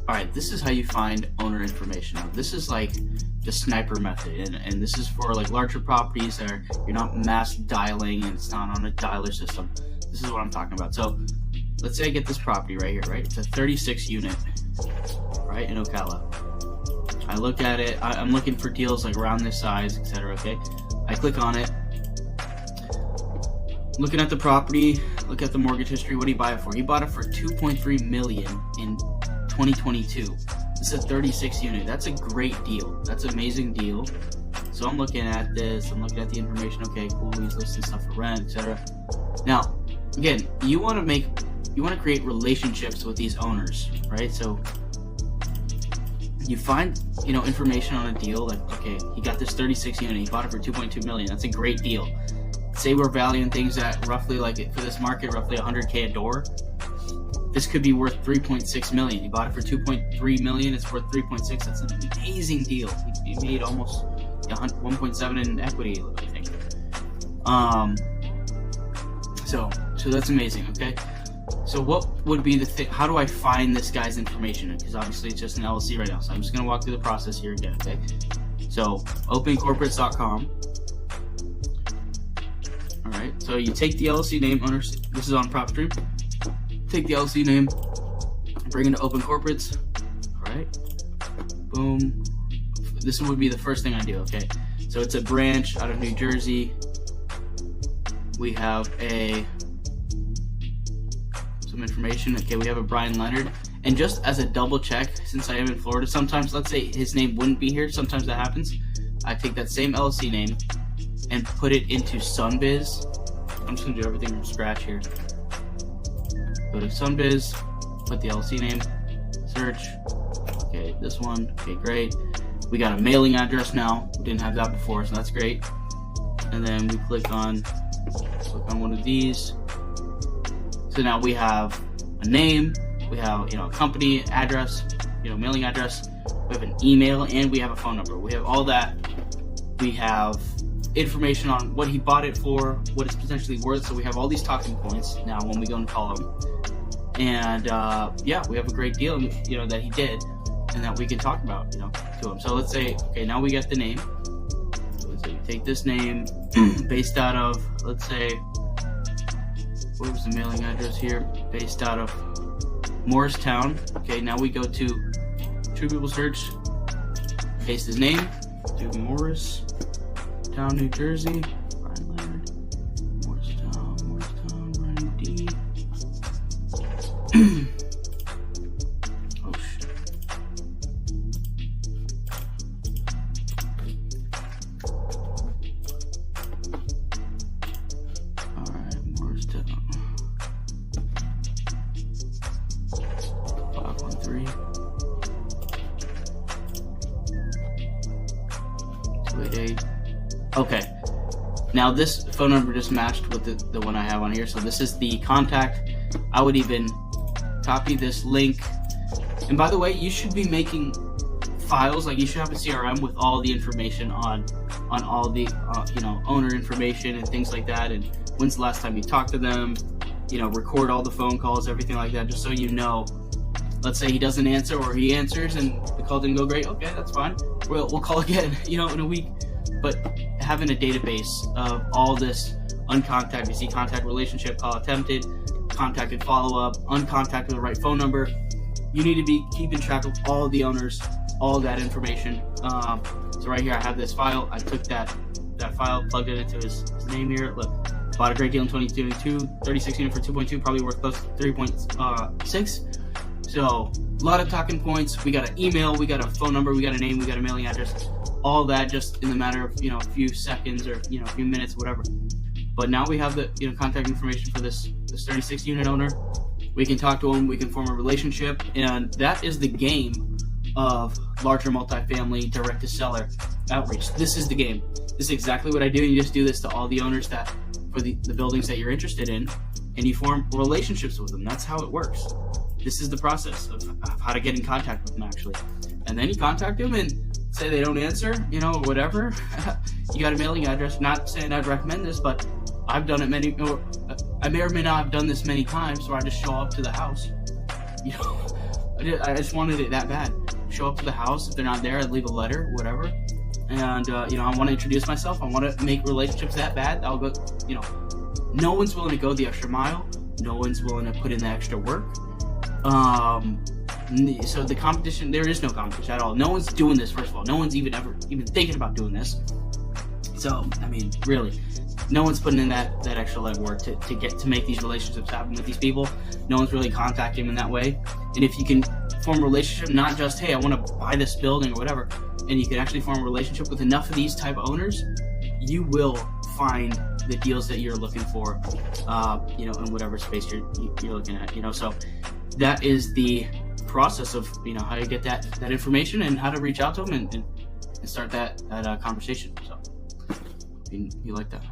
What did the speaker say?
Alright, this is how you find owner information. Now, this is like the sniper method, and this is for like larger properties that you're not mass dialing and it's not on a dialer system. This is what I'm talking about. So let's say I get this property right here, right? It's a 36 unit, right, in Ocala. I look at it, I'm looking for deals like around this size, etc. Okay, I click on it, looking at the property, look at the mortgage history. What did he buy it for? He bought it for $2.3 million in 2022. This is a 36 unit. That's a great deal. That's an amazing deal. So I'm looking at this, I'm looking at the information. Okay, cool, he's listing stuff for rent, etc. Now, again, you want to create relationships with these owners, right? So you find, information on a deal, like, okay, he got this 36 unit, he bought it for $2.2 million. That's a great deal. Say we're valuing things at roughly, like, for this market, roughly $100K a door. This could be worth $3.6 million. He bought it for $2.3 million. It's worth $3.6. That's an amazing deal. He made almost 1.7 in equity, I think. So that's amazing. Okay. So what would be the thing? How do I find this guy's information? Because obviously it's just an LLC right now. So I'm just gonna walk through the process here again. Okay. So opencorporates.com. All right. So you take the LLC name, owners. This is on PropStream. Take the LLC name, bring it to Open Corporates. All right. Boom. This would be the first thing I do. Okay. So it's a branch out of New Jersey. We have some information. Okay, we have a Brian Leonard. And just as a double check, since I am in Florida, sometimes, let's say his name wouldn't be here, sometimes that happens. I take that same LLC name and put it into Sunbiz. I'm just gonna do everything from scratch here. Go to Sunbiz, put the LLC name, search. Okay, this one. Okay, great. We got a mailing address now. We didn't have that before, so that's great. And then we click on one of these. So now we have a name, we have a company address, mailing address, we have an email, and we have a phone number. We have all that. We have information on what he bought it for, what it's potentially worth. So we have all these talking points now when we go and call him. And yeah, we have a great deal, that he did, and that we can talk about, to him. So let's say, okay, now we get the name. So let's say we take this name based out of, let's say, what was the mailing address here? Based out of Morristown. Okay, now we go to True People Search, paste his name, do Morristown, New Jersey. Brian Leonard. Morristown, Brian D. Oh shit. Alright, Morristown. 513 288. Okay. Now this phone number just matched with the one I have on here. So this is the contact. I would even copy this link. And by the way, you should be making files, like you should have a CRM with all the information on all the owner information and things like that, and when's the last time you talked to them, record all the phone calls, everything like that, just so let's say he doesn't answer or he answers and the call didn't go great. Okay, that's fine. We'll call again, in a week. But having a database of all this uncontacted, you see contact, relationship, call attempted, contacted, follow-up, uncontacted, the right phone number. You need to be keeping track of all the owners, all that information. So right here I have this file. I took that file, plugged it into his name here. Look, bought a great deal in 2022, 36 unit for 2.2, probably worth close to 3.6. So a lot of talking points. We got an email, we got a phone number, we got a name, we got a mailing address. All that just in the matter of a few seconds or a few minutes, whatever. But now we have the contact information for this 36 unit owner. We can talk to him, we can form a relationship, and that is the game of larger multifamily direct to seller outreach. This is the game. This is exactly what I do. You just do this to all the owners that for the buildings that you're interested in, and you form relationships with them. That's how it works. This is the process of how to get in contact with them, actually. And then you contact them and say they don't answer, whatever. You got a mailing address. Not saying I'd recommend this, but I've done it I may or may not have done this many times where I just show up to the house. I just wanted it that bad. Show up to the house. If they're not there, I'd leave a letter, whatever. And I want to introduce myself. I want to make relationships that bad. I'll go. No one's willing to go the extra mile. No one's willing to put in the extra work. So the competition, there is no competition at all. No one's doing this. First of all, no one's even thinking about doing this. So I mean, really, no one's putting in that extra legwork to make these relationships happen with these people. No one's really contacting them in that way. And if you can form a relationship, not just, hey, I want to buy this building or whatever, and you can actually form a relationship with enough of these type of owners, you will find the deals that you're looking for, in whatever space you're looking at. So that is the process of how you get that information and how to reach out to them and start that conversation. So you like that.